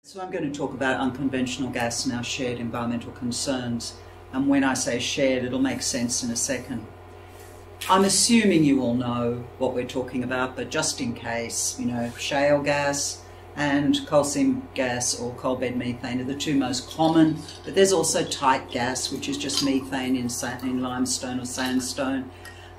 So I'm going to talk about unconventional gas and our shared environmental concerns. And when I say shared, it'll make sense in a second. I'm assuming you all know what we're talking about, but just in case, shale gas and coal seam gas or coal bed methane are the two most common, but there's also tight gas, which is just methane in limestone or sandstone.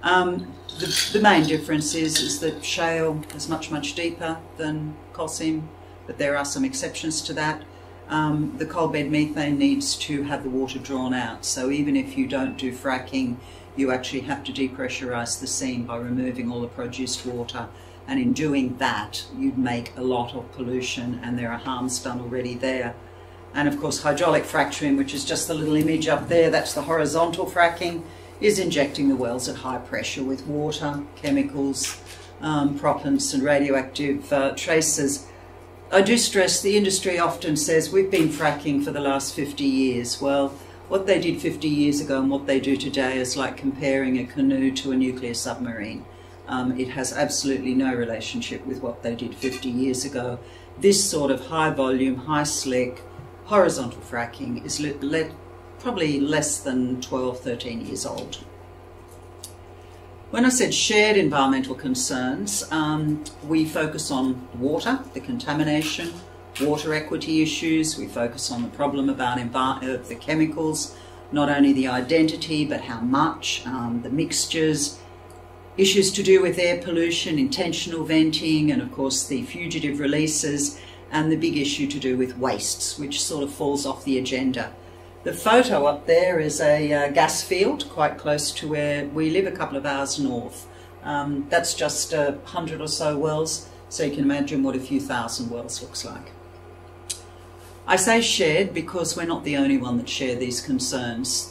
The main difference is that shale is much deeper than coal seam, but there are some exceptions to that. The coal bed methane needs to have the water drawn out, so even if you don't do fracking, you actually have to depressurise the seam by removing all the produced water, and in doing that you'd make a lot of pollution and there are harms done already there. And of course hydraulic fracturing, which is just the little image up there, that's the horizontal fracking, is injecting the wells at high pressure with water, chemicals, proppants and radioactive traces. I do stress the industry often says we've been fracking for the last 50 years. Well, what they did 50 years ago and what they do today is like comparing a canoe to a nuclear submarine. It has absolutely no relationship with what they did 50 years ago. This sort of high volume, high slick, horizontal fracking is probably less than 12, 13 years old. When I said shared environmental concerns, we focus on water, the contamination, water equity issues. We focus on the problem about the chemicals, not only the identity but how much, the mixtures, issues to do with air pollution, intentional venting, and of course the fugitive releases, and the big issue to do with wastes, which sort of falls off the agenda. The photo up there is a gas field quite close to where we live, a couple of hours north. That's just 100 or so wells, so you can imagine what a few thousand wells looks like. I say shared because we're not the only one that share these concerns.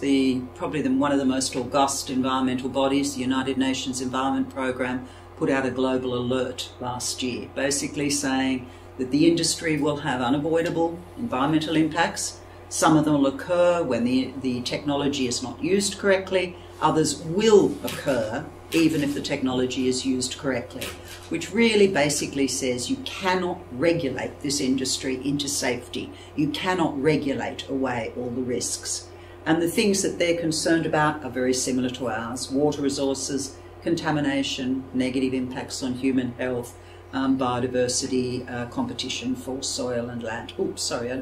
Probably one of the most august environmental bodies, the United Nations Environment Programme, put out a global alert last year, basically saying that the industry will have unavoidable environmental impacts. Some of them will occur when the technology is not used correctly. Others will occur even if the technology is used correctly, which really basically says you cannot regulate this industry into safety. You cannot regulate away all the risks. And the things that they're concerned about are very similar to ours: water resources, contamination, negative impacts on human health, biodiversity, competition for soil and land. Oops, sorry, I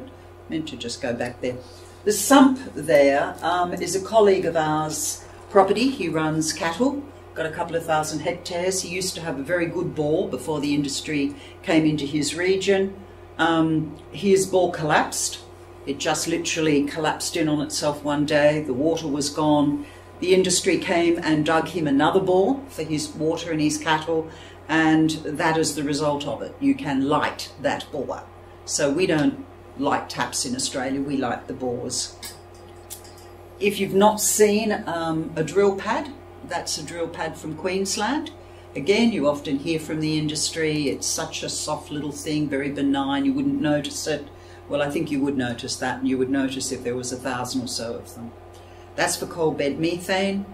meant to just go back there. The sump there is a colleague of ours' property. He runs cattle, got a couple of thousand hectares. He used to have a very good bore before the industry came into his region. His bore collapsed. It just literally collapsed in on itself one day. The water was gone. The industry came and dug him another bore for his water and his cattle, and that is the result of it. You can light that bore. So we don't light taps in Australia, we light the bores. If you've not seen a drill pad, that's a drill pad from Queensland. Again, you often hear from the industry, it's such a soft little thing, very benign, you wouldn't notice it. Well, I think you would notice that, and you would notice if there was 1,000 or so of them. That's for coal bed methane.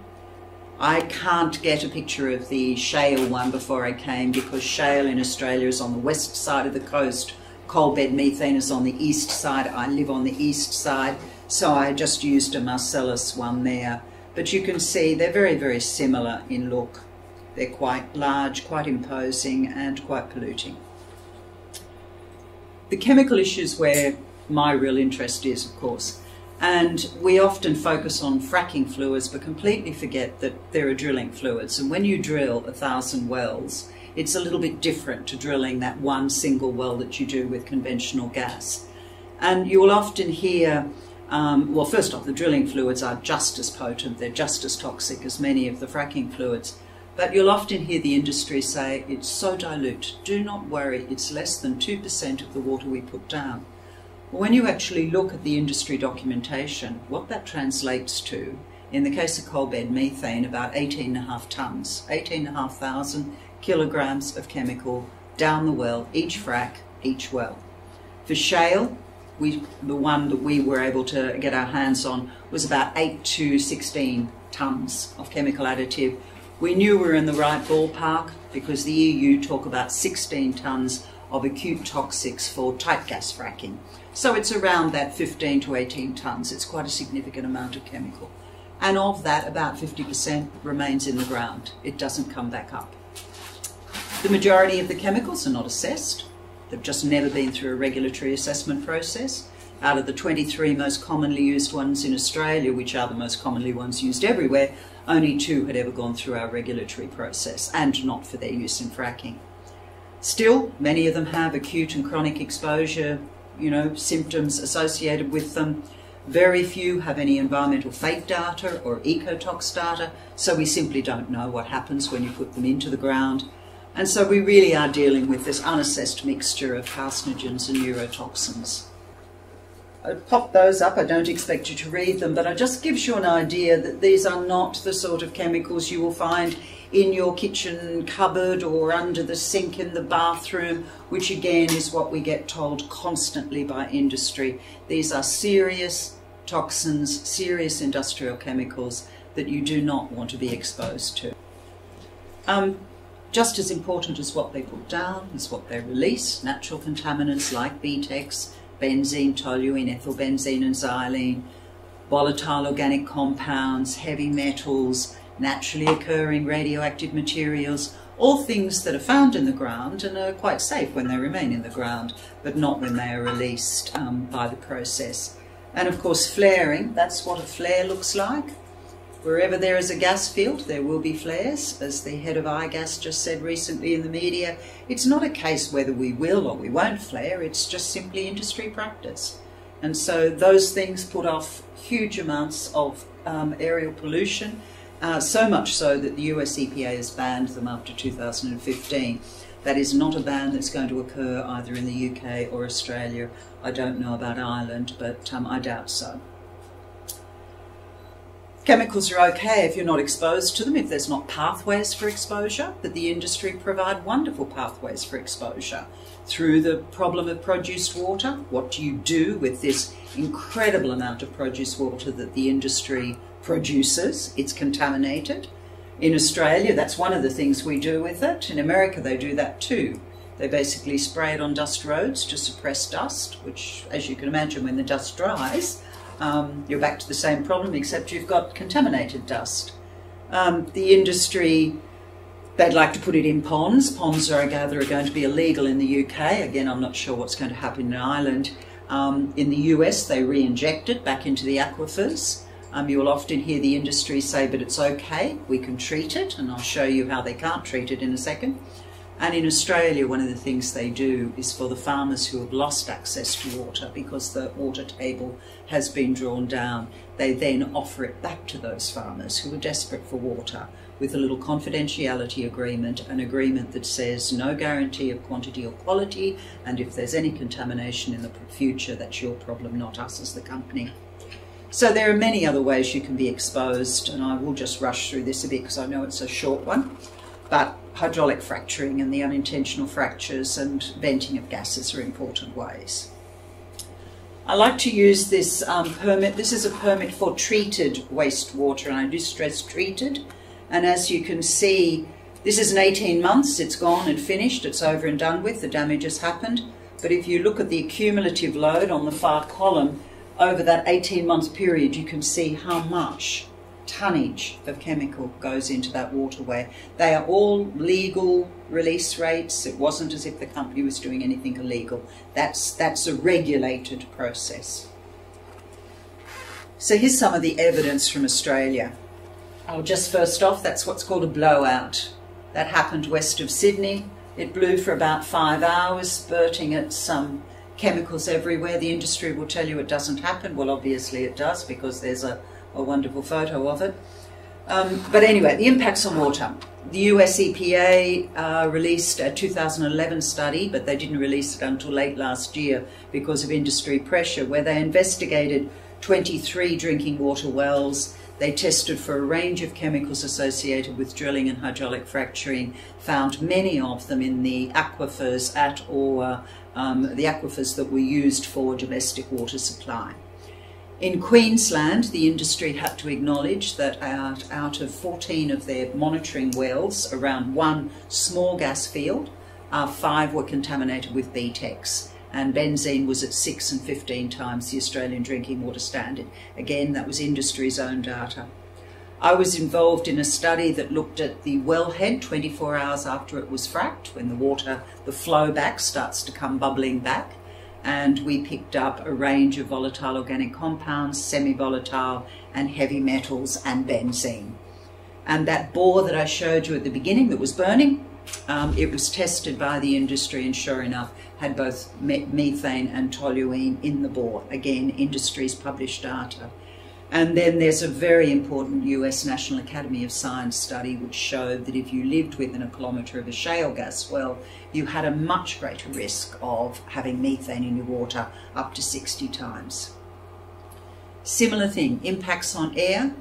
I can't get a picture of the shale one before I came, because shale in Australia is on the west side of the coast. Coal bed methane is on the east side. I live on the east side, so I just used a Marcellus one there. But you can see they're very similar in look. They're quite large, quite imposing, and quite polluting. The chemical issues where my real interest is, of course, and we often focus on fracking fluids but completely forget that there are drilling fluids. And when you drill 1,000 wells, it's a little bit different to drilling that one single well that you do with conventional gas. And you will often hear, well, first off, the drilling fluids are just as potent, they're just as toxic as many of the fracking fluids. But you'll often hear the industry say, it's so dilute, do not worry, it's less than 2% of the water we put down. Well, when you actually look at the industry documentation, what that translates to, in the case of coal bed methane, about 18.5 tonnes, 18,500 kilograms of chemical down the well, each frac, each well. For shale, the one that we were able to get our hands on was about 8 to 16 tonnes of chemical additive. We knew we were in the right ballpark because the EU talk about 16 tonnes of acute toxics for tight gas fracking. So it's around that 15 to 18 tonnes. It's quite a significant amount of chemical. And of that, about 50% remains in the ground. It doesn't come back up. The majority of the chemicals are not assessed. They've just never been through a regulatory assessment process. Out of the 23 most commonly used ones in Australia, which are the most commonly ones used everywhere, only 2 had ever gone through our regulatory process, and not for their use in fracking. Still, many of them have acute and chronic exposure, symptoms associated with them. Very few have any environmental fate data or ecotox data, so we simply don't know what happens when you put them into the ground. And so we really are dealing with this unassessed mixture of carcinogens and neurotoxins. I popped those up. I don't expect you to read them, but it just gives you an idea that these are not the sort of chemicals you will find in your kitchen cupboard or under the sink in the bathroom, which again is what we get told constantly by industry. These are serious toxins, serious industrial chemicals that you do not want to be exposed to. Just as important as what they put down is what they release. Natural contaminants like BTEX, benzene, toluene, ethylbenzene and xylene, volatile organic compounds, heavy metals, naturally occurring radioactive materials, all things that are found in the ground and are quite safe when they remain in the ground, but not when they are released by the process. And of course flaring, that's what a flare looks like. Wherever there is a gas field, there will be flares. As the head of iGas just said recently in the media, it's not a case whether we will or we won't flare, it's just simply industry practice. And so those things put off huge amounts of aerial pollution, so much so that the US EPA has banned them after 2015. That is not a ban that's going to occur either in the UK or Australia. I don't know about Ireland, but I doubt so. Chemicals are okay if you're not exposed to them, if there's not pathways for exposure, but the industry provide wonderful pathways for exposure. Through the problem of produced water, what do you do with this incredible amount of produced water that the industry produces? It's contaminated. In Australia, that's one of the things we do with it. In America, they do that too. They basically spray it on dust roads to suppress dust, which, as you can imagine, when the dust dries, you're back to the same problem, except you've got contaminated dust. The industry, they'd like to put it in ponds. Ponds, I gather, are going to be illegal in the UK. Again, I'm not sure what's going to happen in Ireland. In the US, they re-inject it back into the aquifers. You will often hear the industry say, but it's okay, we can treat it, and I'll show you how they can't treat it in a second. And in Australia, one of the things they do is for the farmers who have lost access to water because the water table has been drawn down, they then offer it back to those farmers who are desperate for water with a little confidentiality agreement, an agreement that says no guarantee of quantity or quality, and if there's any contamination in the future, that's your problem, not us as the company. So there are many other ways you can be exposed, and I will just rush through this a bit because I know it's a short one. But hydraulic fracturing and the unintentional fractures and venting of gases are important ways. I like to use this permit. This is a permit for treated wastewater, and I do stress treated. And as you can see, this is an 18 months. It's gone and finished. It's over and done with. The damage has happened. But if you look at the cumulative load on the far column, over that 18-month period, you can see how much tonnage of chemical goes into that waterway. They are all legal release rates. It wasn't as if the company was doing anything illegal. That's a regulated process. So here's some of the evidence from Australia. Just first off, that's what's called a blowout. That happened west of Sydney. It blew for about 5 hours, spurting at some chemicals everywhere. The industry will tell you it doesn't happen. Well, obviously it does, because there's a wonderful photo of it. But anyway, the impacts on water. The US EPA released a 2011 study, but they didn't release it until late last year because of industry pressure, where they investigated 23 drinking water wells. They tested for a range of chemicals associated with drilling and hydraulic fracturing, found many of them in the aquifers at or the aquifers that were used for domestic water supply. In Queensland, the industry had to acknowledge that out of 14 of their monitoring wells around one small gas field, 5 were contaminated with BTEX, and benzene was at 6 and 15 times the Australian drinking water standard. Again, that was industry's own data. I was involved in a study that looked at the wellhead 24 hours after it was fracked, when the water, the flow back starts to come bubbling back, and we picked up a range of volatile organic compounds, semi-volatile and heavy metals and benzene. And that bore that I showed you at the beginning that was burning, it was tested by the industry and sure enough had both methane and toluene in the bore. Again, industry's published data. And then there's a very important US National Academy of Science study which showed that if you lived within a kilometre of a shale gas well, you had a much greater risk of having methane in your water, up to 60 times. Similar thing, impacts on air.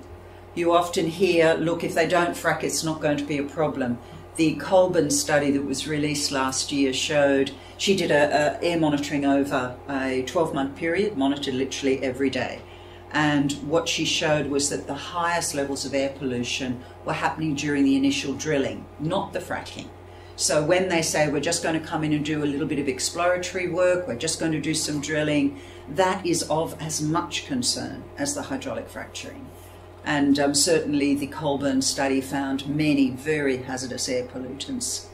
You often hear, look, if they don't frack, it's not going to be a problem. The Colburn study that was released last year showed, she did air monitoring over a 12-month period, monitored literally every day. And what she showed was that the highest levels of air pollution were happening during the initial drilling, not the fracking. So when they say we're just going to come in and do a little bit of exploratory work, we're just going to do some drilling, that is of as much concern as the hydraulic fracturing. And certainly the Colburn study found many very hazardous air pollutants.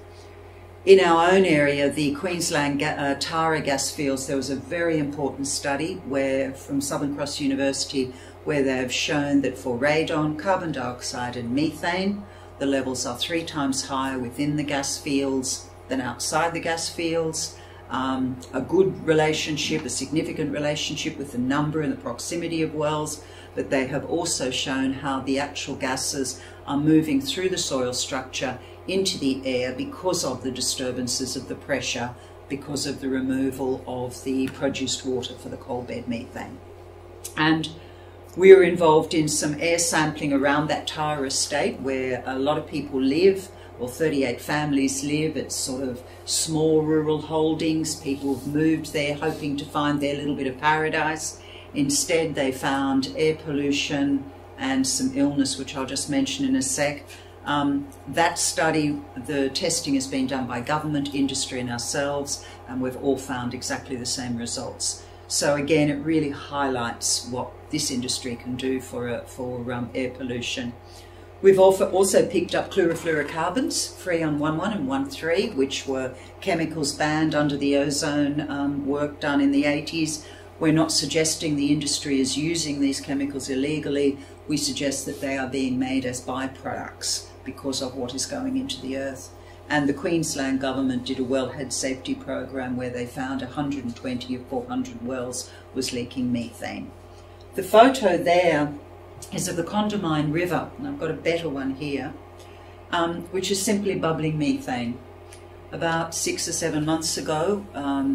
In our own area, the Queensland Tara gas fields, there was a very important study from Southern Cross University where they have shown that for radon, carbon dioxide and methane, the levels are 3 times higher within the gas fields than outside the gas fields. A good relationship, a significant relationship with the number and the proximity of wells, but they have also shown how the actual gases are moving through the soil structure into the air because of the disturbances of the pressure, because of the removal of the produced water for the coal bed methane. And we were involved in some air sampling around that Tara estate where a lot of people live, or 38 families live. It's sort of small rural holdings. People have moved there hoping to find their little bit of paradise. Instead, they found air pollution and some illness, which I'll just mention in a sec. That study, the testing has been done by government, industry and ourselves, and we've all found exactly the same results. So again, it really highlights what this industry can do for air pollution. We've also picked up chlorofluorocarbons, Freon 1.1 and 1.3, which were chemicals banned under the ozone work done in the 80s. We're not suggesting the industry is using these chemicals illegally. We suggest that they are being made as byproducts because of what is going into the earth. And the Queensland government did a wellhead safety program where they found 120 of 400 wells was leaking methane. The photo there is of the Condamine River, and I've got a better one here, which is simply bubbling methane. About 6 or 7 months ago,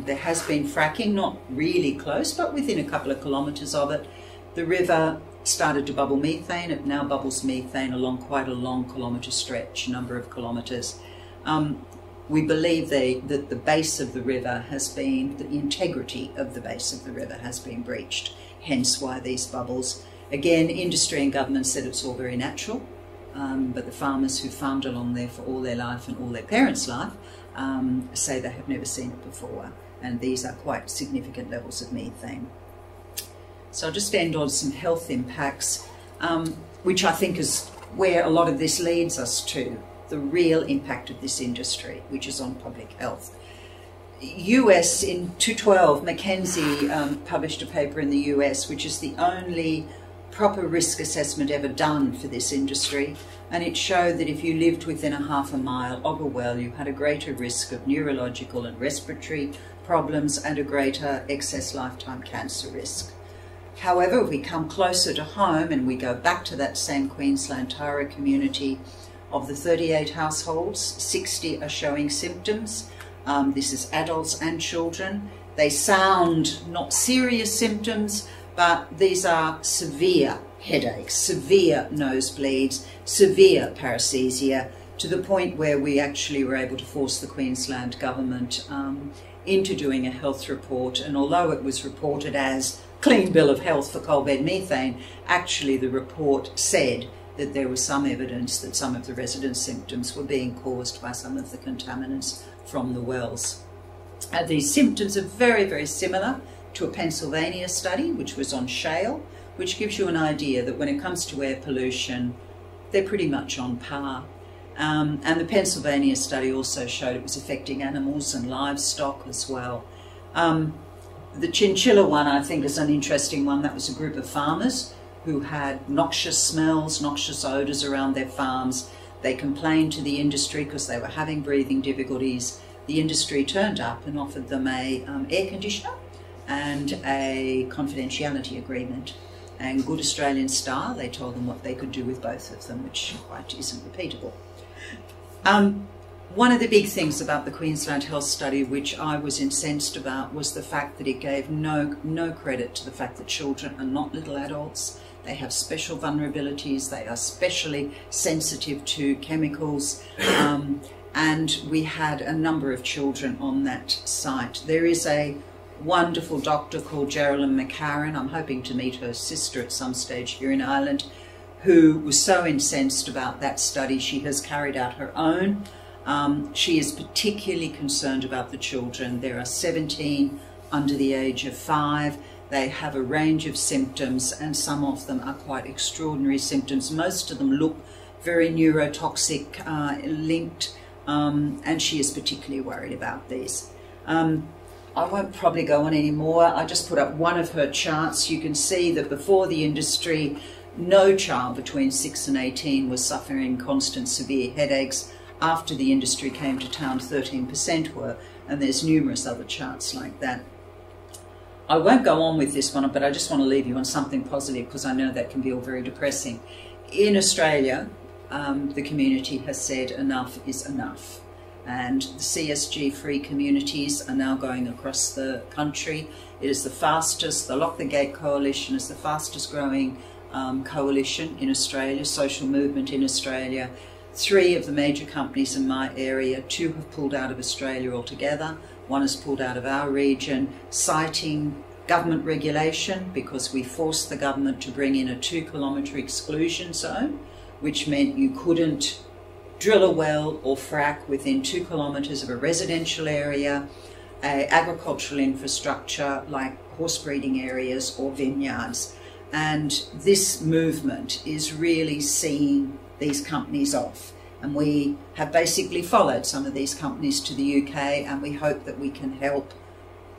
there has been fracking, not really close, but within a couple of kilometres of it. The river started to bubble methane. It now bubbles methane along quite a long kilometre stretch, number of kilometres. We believe that the base of the river has been, the integrity of the base of the river has been breached, hence why these bubbles. Again, industry and government said it's all very natural, but the farmers who farmed along there for all their life and all their parents' life say they have never seen it before, and these are quite significant levels of methane. So I'll just end on some health impacts, which I think is where a lot of this leads us to, the real impact of this industry, which is on public health. US in 2012, McKenzie published a paper in the US, which is the only proper risk assessment ever done for this industry, and it showed that if you lived within a half a mile of a well, you had a greater risk of neurological and respiratory problems and a greater excess lifetime cancer risk. However, if we come closer to home and we go back to that same Queensland Tara community, of the 38 households, 60 are showing symptoms. This is adults and children. They sound not serious symptoms, but these are severe headaches, severe nosebleeds, severe paresthesia, to the point where we actually were able to force the Queensland government into doing a health report. And although it was reported as clean bill of health for coal bed methane, actually the report said that there was some evidence that some of the residents' symptoms were being caused by some of the contaminants from the wells. These symptoms are very, very similar to a Pennsylvania study, which was on shale, which gives you an idea that when it comes to air pollution, they're pretty much on par. And the Pennsylvania study also showed it was affecting animals and livestock as well. The chinchilla one, I think, is an interesting one. That was a group of farmers who had noxious smells, noxious odours around their farms. They complained to the industry because they were having breathing difficulties. The industry turned up and offered them a air conditioner and a confidentiality agreement. And good Australian style, they told them what they could do with both of them, which quite isn't repeatable. One of the big things about the Queensland Health Study, which I was incensed about, was the fact that it gave no credit to the fact that children are not little adults. They have special vulnerabilities, they are specially sensitive to chemicals, and we had a number of children on that site. There is a wonderful doctor called Geraldine McCarran, I'm hoping to meet her sister at some stage here in Ireland, who was so incensed about that study she has carried out her own. She is particularly concerned about the children. There are 17 under the age of 5. They have a range of symptoms, and some of them are quite extraordinary symptoms. Most of them look very neurotoxic linked, and she is particularly worried about these. I won't probably go on anymore. I just put up one of her charts. You can see that before the industry, no child between 6 and 18 was suffering constant severe headaches. After the industry came to town, 13% were, and there's numerous other charts like that. I won't go on with this one, but I just want to leave you on something positive because I know that can be all very depressing. In Australia, the community has said enough is enough. And the CSG-free communities are now going across the country. It is the fastest, the Lock the Gate Coalition is the fastest growing coalition in Australia, social movement in Australia. 3 of the major companies in my area, 2 have pulled out of Australia altogether. 1 has pulled out of our region, citing government regulation because we forced the government to bring in a 2-kilometre exclusion zone, which meant you couldn't drill a well or frack within 2 kilometres of a residential area, agricultural infrastructure like horse breeding areas or vineyards. And this movement is really seeing these companies off. And we have basically followed some of these companies to the UK, and we hope that we can help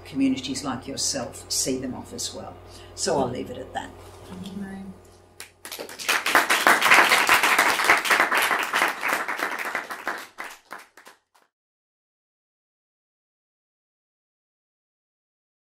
communities like yourself see them off as well. So I'll leave it at that. Thank you, Mariann.